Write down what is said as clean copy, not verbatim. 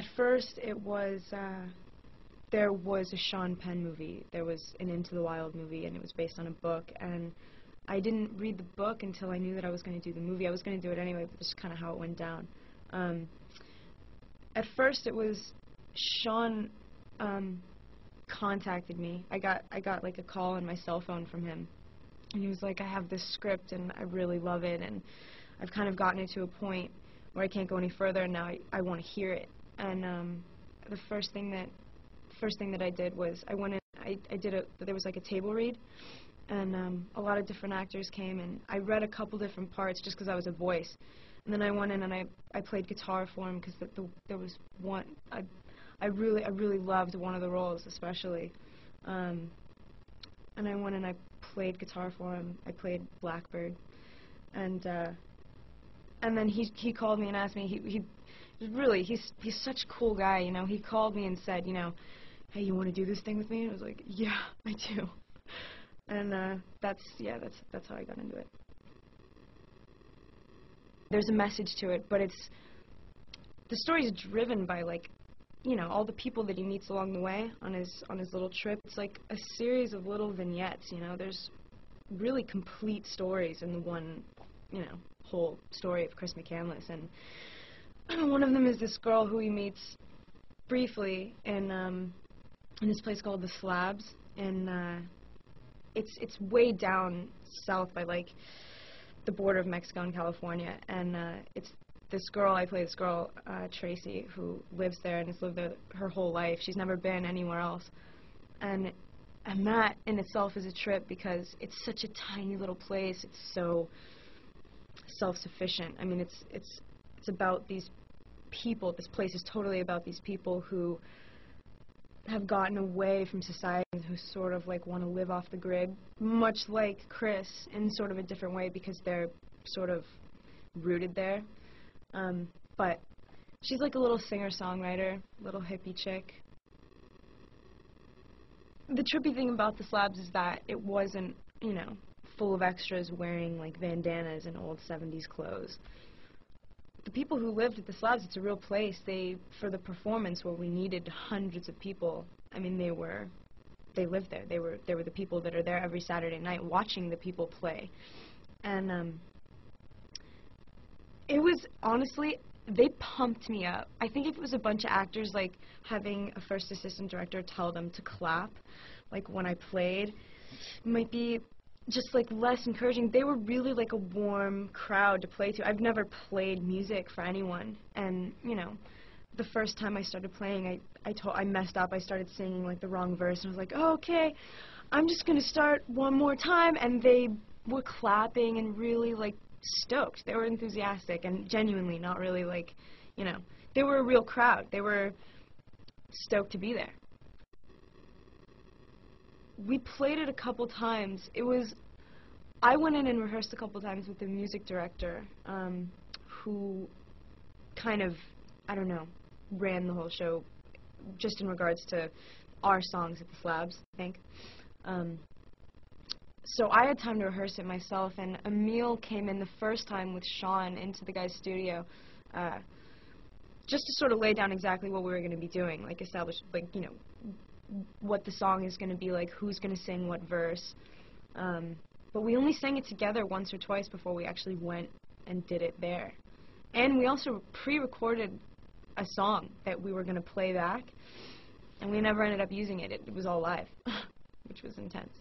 At first, there was a Sean Penn movie. There was an Into the Wild movie, and it was based on a book. And I didn't read the book until I knew that I was going to do the movie. I was going to do it anyway, but this is kind of how it went down. At first, it was Sean contacted me. I got like a call on my cell phone from him, and he was like, "I have this script, and I really love it, and I've kind of gotten it to a point where I can't go any further, and now I want to hear it." And the first thing that I did was I went in. There was like a table read, and a lot of different actors came, and I read a couple different parts just because I was a voice. And then I went in and I played guitar for him because there was one I really loved one of the roles especially, and I went and I played guitar for him. I played Blackbird, and then he called me and asked me. He's such a cool guy, you know. He called me and said, you know, "Hey, you want to do this thing with me?" And I was like, "Yeah, I do." And that's how I got into it. There's a message to it, but the story is driven by, like, you know, all the people that he meets along the way on his little trip. It's like a series of little vignettes, you know. There's really complete stories in the one, you know, whole story of Chris McCandless. And one of them is this girl who he meets briefly in this place called the Slabs, and it's way down south by, like, the border of Mexico and California, and it's this girl, I play this girl, Tracy, who lives there and has lived there her whole life. She's never been anywhere else, and that in itself is a trip because it's such a tiny little place. It's so self-sufficient. I mean, it's about these people. This place is totally about these people who have gotten away from society and who sort of like want to live off the grid, much like Chris, in sort of a different way because they're sort of rooted there. But she's like a little singer-songwriter, little hippie chick. The trippy thing about the Slabs is that it wasn't, you know, full of extras wearing like bandanas and old 70s clothes. The people who lived at the Slabs, it's a real place. For the performance where we needed hundreds of people, I mean, they lived there. They were the people that are there every Saturday night watching the people play. And it was, honestly, they pumped me up. I think if it was a bunch of actors, like, having a first assistant director tell them to clap, like, when I played, it might be just, like, less encouraging. They were really, like, a warm crowd to play to. I've never played music for anyone, and, you know, the first time I started playing, I messed up. I started singing, like, the wrong verse, and I was like, "Oh, okay, I'm just gonna start one more time," and they were clapping and really, like, stoked. They were enthusiastic and genuinely, not really, like, you know, they were a real crowd. They were stoked to be there. We played it a couple times. I went in and rehearsed a couple times with the music director, who kind of, I don't know, ran the whole show just in regards to our songs at the Slabs, I think. So I had time to rehearse it myself, and Emil came in the first time with Sean into the guy's studio, just to sort of lay down exactly what we were going to be doing, like establish, like, you know, what the song is going to be like, who's going to sing what verse. But we only sang it together once or twice before we actually went and did it there. And we also pre-recorded a song that we were going to play back, and we never ended up using it. It was all live, which was intense.